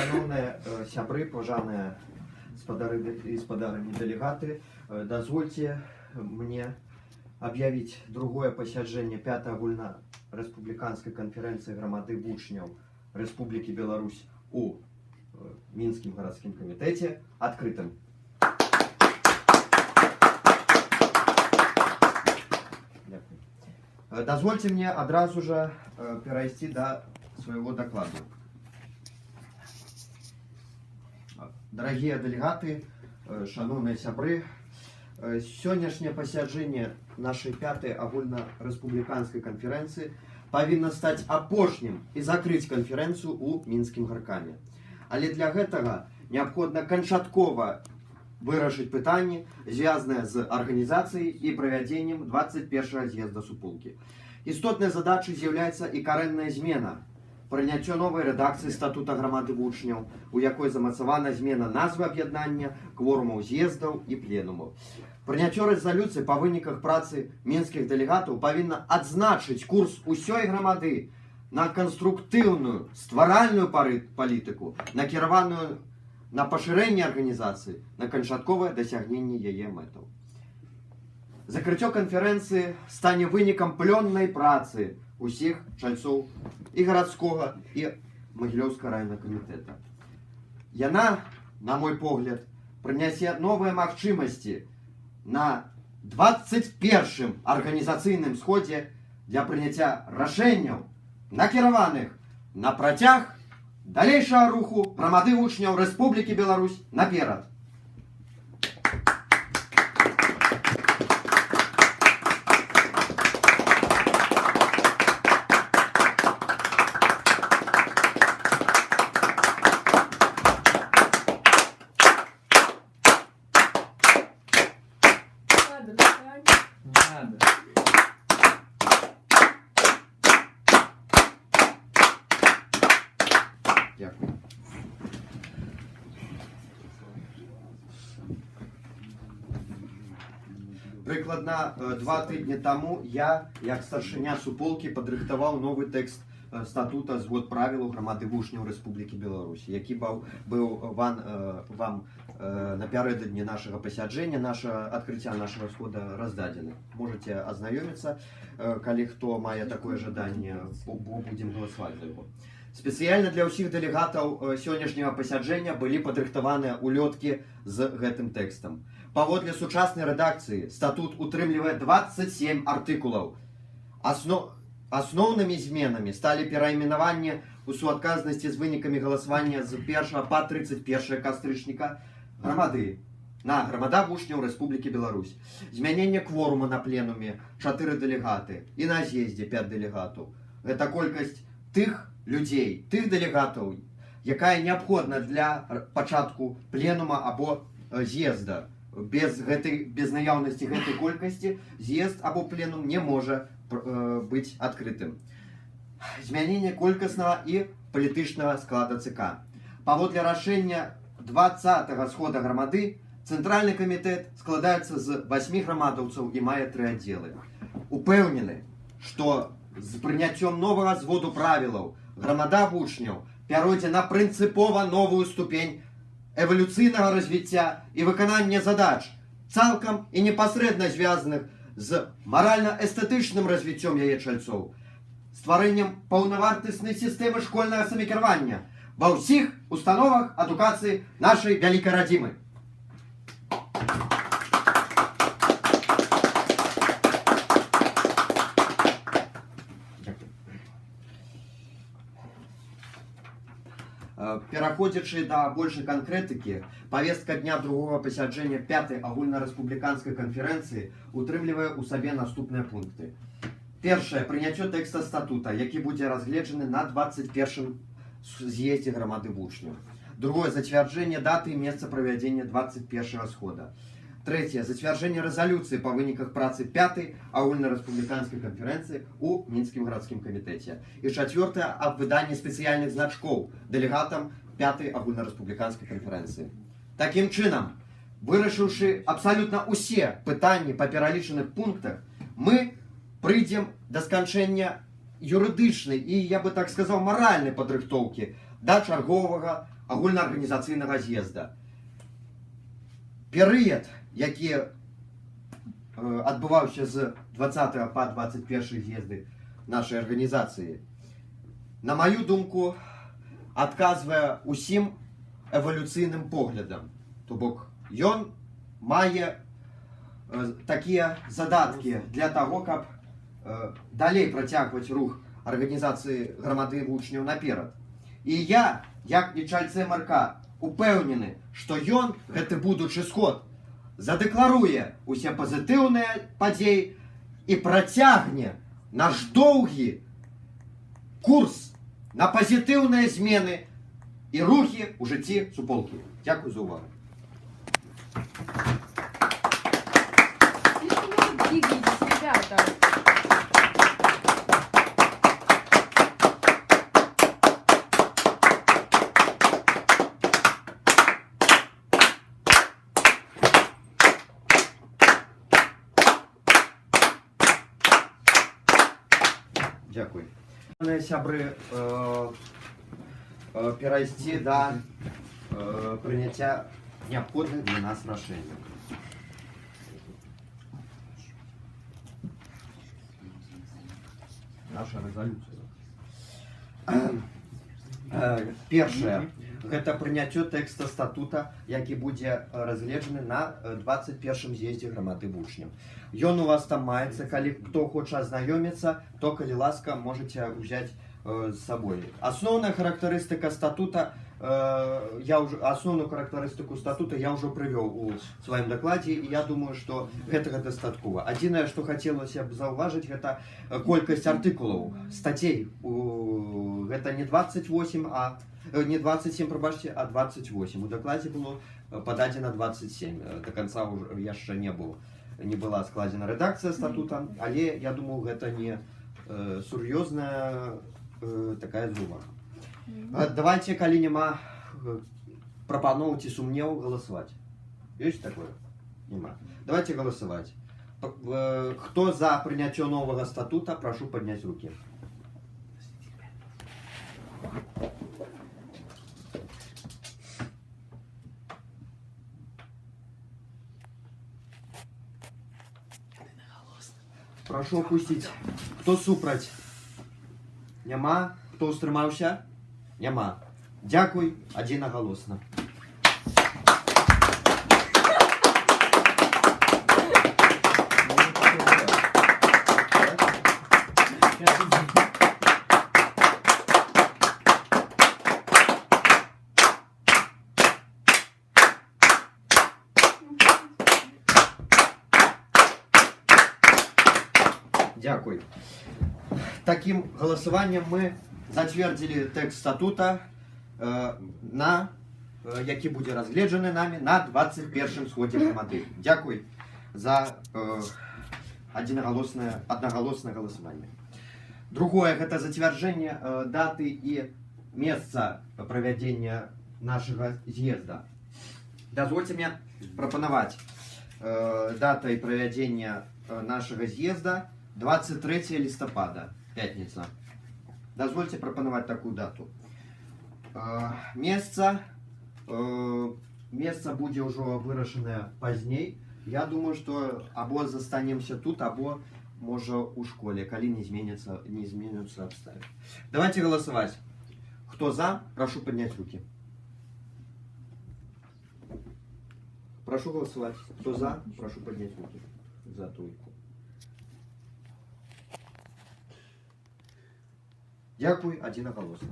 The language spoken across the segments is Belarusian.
Шановные сябры, паважаныя спадары и спадарыні делегаты, дозвольте мне объявить другое пасяджэнне 5-й агульнарэспубліканскай канферэнцыі грамады вучняў Рэспублікі Беларусь у Мінскім гарадскім камітэце открытым. Дозвольте мне адразу же перейти до своего доклада. Дорогие делегаты, шановные сябры, сегодняшнее пасяджэнне нашей 5-й агульнарэспубліканскай канферэнцыі павінна стаць апошнім і закрыць канферэнцыю у мінскім гаркаме. Але для гэтага неабходна канчаткова вырашыць пытанні, звязаныя з арганізацыяй і правядзеннем 21-го з'езда супулкі. Істотнай задачай з'яўляецца і карэнная змена, прыняццё новай рэдакцыі статута грамады вучняў, у якой замацавана змена назвы аб'яднання, кворумаў з'ездаў і пленумаў. Прыняццё рэзалюцыі па выніках працы мінскіх дэлегатаў павінна адзначыць курс усёй грамады на канструктыўную, стваральную палітыку, накіраваную на пашырэнне арганізацыі, на канчатковае дасягненне яе мэтаў. Закрыццё канферэнцыі стане вынікам плённай працы усіх чальцоў і гарадскога, і Магілёўскага районнага камітэта. Яна, на мой погляд, прынясе новыя магчымасці на 21-м арганізацыйным сходзе для прыняцця рашэнняў, накіраваных на працяг далейшага руху грамады вучняў Рэспублікі Беларусь наперад. Дякую. Прыкладна 2 тыдні таму я, як старшыня супулкі, падрыхтаваў новы тэкст статута звод правілаў грамады вучняў Рэспублікі Беларусь, які быў вам напярэдадні нашага пасяджэння, адкрыцця нашага схода раздадзены. Можете азнаёміцца, калі хто мае такое жаданне, будзем галасаваць за яго. Спецыяльна для ўсіх дэлегатаў сённяшняга пасяджэння былі падрыхтаваныя улёткі з гэтым тэкстам. Паводле сучаснай рэдакцыі статут утрымлівае 27 артыкулаў. Асноўнымі зменамі сталі перайменаванне ў суадказнасці з вынікамі галасавання з 1 па 31 кастрычніка грамады на грамада вучняў Рэспублікі Беларусь, змяненне кворума на пленуме 4 дэлегаты і на з'ездзе 5 дэлегатаў. Гэта колькасць тых людзей, тых дэлегатаў, якая неабходна для пачатку пленума або з'езда. Без наяўнасці гэтай колькасці з'езд або пленум не можа быць адкрытым. Змяненне колькаснага і палітычнага склада ЦК. Паводле рашэння 20-го схода грамады, Цэнтральны камітэт складаецца з 8 грамадаўцаў і мае 3 аддзелы. Упэўнены, што з прыняццём новага зводу правілаў грамада вучняў пяройдзе на прынцыпова новую ступень эвалюцыйнага развіцця і выканання задач, цалкам і непасрэдна звязаных з маральна-эстэтычным развіццём яе чальцоў, стварэннем паўнавартаснай сістэмы школьнага самакіравання ва ўсіх установах адукацыі нашай вялікай радзімы. Пераходзячы да большай канкрэтыкі, павестка дня другога пасяджэння 5-й агульнарэспубліканскай канферэнцыі утрымлівае ў сабе наступныя пункты. Першае, прыняццё тэкста статута, які будзе разгледжаны на 21-м з'ездзе грамады вучняў. Другое, зацвярджэнне даты і месца правядзення 21-го схода. Трэцяе, зацвярджэнне рэзалюцыі па выніках працы 5-й агульнарэспубліканскай канферэнцыі ў Мінскім гарадскім камітэце. І чацвёртае, аб выданні спецыяльных значкоў дэлегатам 5-й агульнарэспубліканскай канферэнцыі. Такім чынам, вырашыўшы абсалютна ўсе пытанні па пералічаных пунктах, мы прыйдзем да сканчэння юрыдычнай і, я бы так сказаў, маральнай падрыхтоўкі да чарговага агульнаарганізацыйнага з'езда. Перыяд, які адбываўся з 20 па 21 з'езды нашай арганізацыі, на маю думку, адказвае усім эвалюцыйным поглядам. То бок, ён мае такія задаткі для таго, каб далей працягваць рух арганізацыі грамады вучняў наперад. І я, як начальца МРК, упэўнены, што ён, гэты будучы сход, задэкларуе усе пазітыўныя падзеі і працягне наш доўгі курс на пазітыўныя змены і рухі ў жыцці суполкі. Дзякуй за увагу. Двигайтесь, ребята. Дякую. Сябры, перайсці да прыняцця неабходных для нас рашэнняў. Наша рэзалюцыя. Першае, гэта прыняццё тэкста статута, які будзе разгледжаны на 21 з'ездзе грамады вучняў. Ён у вас там маецца, калі хто хоча азнаёміцца, то, калі ласка, можаце ўзяць з сабой. Асноўная характарыстыка статута, асноўную характарыстыку статута я ўжо прывёў у сваім дакладзе, і я думаю, што гэтага дастаткова. Адзінае, што хацелася б заўважыць, гэта колькасць артыкулаў, стацей. Гэта не 28, не 27, прабачце, а 28. У дакладзе было пададзена 27. До канца яшчэ не была складзена рэдакцыя статута, але я думаю, гэта не сур'ёзная такая зума. Давайте, калі няма прапаноў ці сумневаў, галасаваць. Ёсць такое? Няма. Давайте галасаваць. Хто за прыняццё новага статута, прашу падняць рукі. Прашу опусціць. Хто супраць? Няма. Хто ўстрымаўся? Няма. Дякуй, адзінагалосна. Дякуй. Таким галасаваннем мы зацвердзілі тэкст статута, які будзе разгледжаны намі на 21 сходзе грамады. Дякуй за аднагалоснае галасаванне. Другое, гэта зацвярджэнне даты і месца правядзення нашага з'езда. Дазвольце мне прапанаваць датай правядзення нашага з'езда 23 лістапада, пятніца. Дазвольце прапанаваць такую дату. Месца будзе ўжо вырашанае пазней. Я думаю, што або застанемся тут, або, можа, у школе, калі не зменяцца абставіны. Давайте галасаваць. Хто за, прашу падняць рукі. Прашу галасаваць. Хто за, прашу падняць рукі. За тройку. Дякуй, адзінагалосна.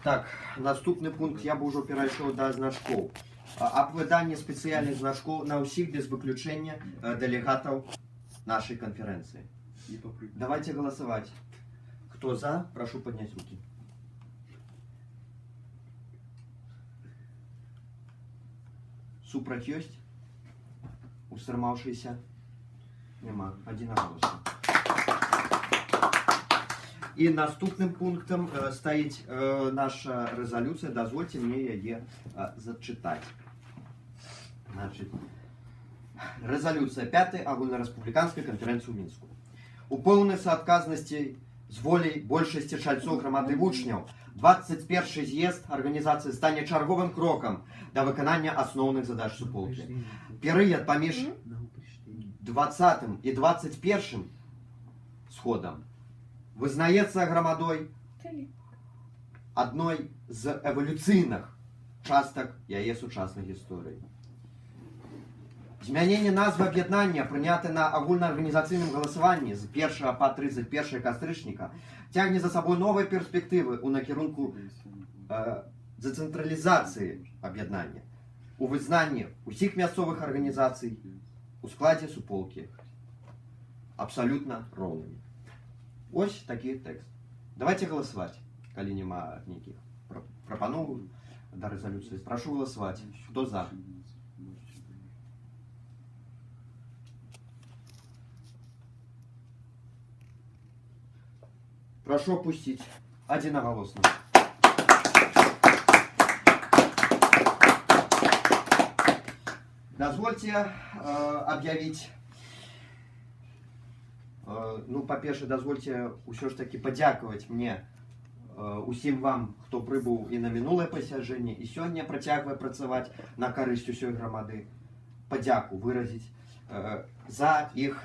Так, наступны пункт я бы ўжо перайшоў да значкоў. Аб выданні спецыяльных значкоў на ўсіх без выключэння дэлегатаў нашай канферэнцыі. Давайте галасаваць. Хто за, прашу падняць рукі. Супраць ёсць? Устрымаўшыся? Няма. Адзінагалосна. І наступным пунктам стаіць наша рэзалюцыя. Дазвольце мне яе зачытаць. Значит, рэзалюцыя 5-й агульнарэспубліканскай канферэнцыі ў Мінску. У поўнай суадказнасці з волей большасці чальцоў грамады вучняў 21 з'езд арганізацыі стане чарговым крокам да выканання асноўных задач суполкі. Перыяд паміж 20 і 21 сходам вызнаецца грамадой адной з эвалюцыйных частак яе сучаснай гісторыі. Змяненне назвы аб'яднання, прыняты на агульнаарганізацыйным галасаванні з 1 па 31 кастрычніка, цягне за сабой новыя перспектывы ў накірунку дэцэнтралізацыі аб'яднання, у вызнанні ўсіх мясцовых арганізацый у складзе суполкі абсалютна роўнымі. Ось такі тэкст. Давайте галасаваць, калі няма нейкіх прапановаў да рэзалюцыі. Прашу галасаваць. Хто за? Прошу опустить. Одиноголосно. Дозвольте объявить, ну, по-перше, дозвольте ўсё ж таки подякаваць мне усім вам, хто прыбыў і на мінулае пасяджэнне, і сёння працягвае працаваць на карысць усёй грамады. Падзяку выразіць за іх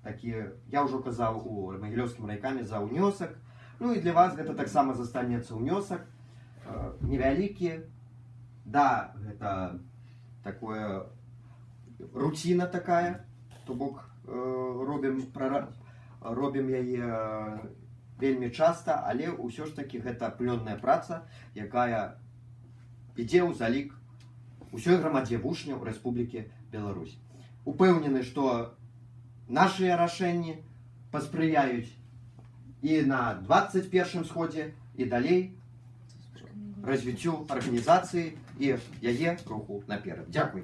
такі, я ўжо казаў у магілёўскім райкаме, за ўнёсак. Ну і для вас гэта таксама застанецца ўнёсак невялікі. Да, гэта такое руціна такая, то бок робім яе вельмі часта, але ўсё ж такі гэта плённая праца, якая ідзе ў залік усёй грамадзе вучняў Рэспублікі Беларусь. Упэўнены, што наши рашэнні паспрыяюць і на 21 сходзе, і далей развіццю арганізацыі і яе руху наперад. Дзякуй.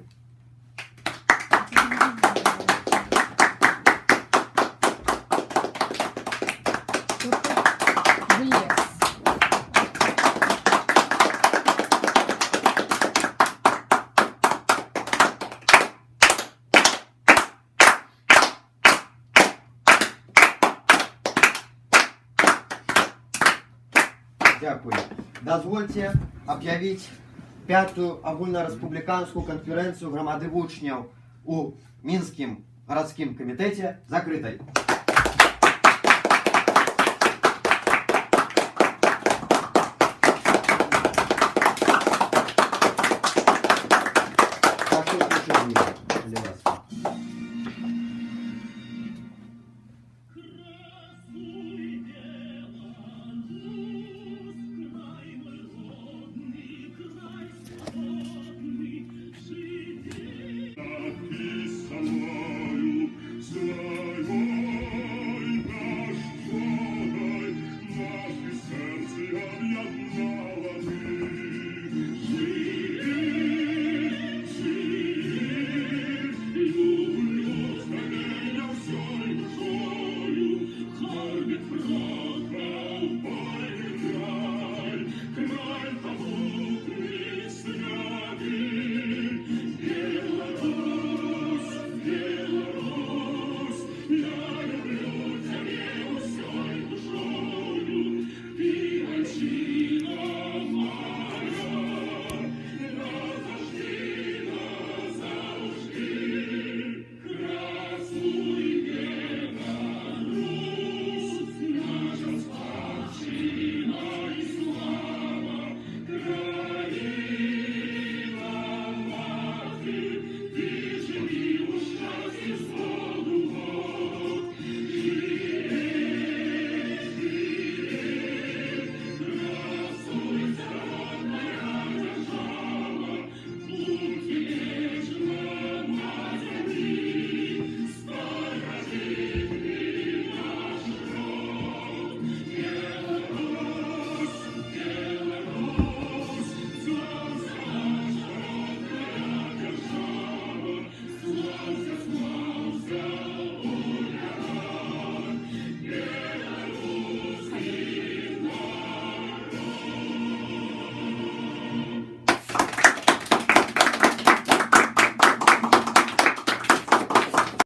Дякую. Дозвольте объявить 5-ю агульнарэспубліканскую канферэнцыю грамады вучняў у Мінскім гарадскім камітэце закрытай. Прошу, для вас.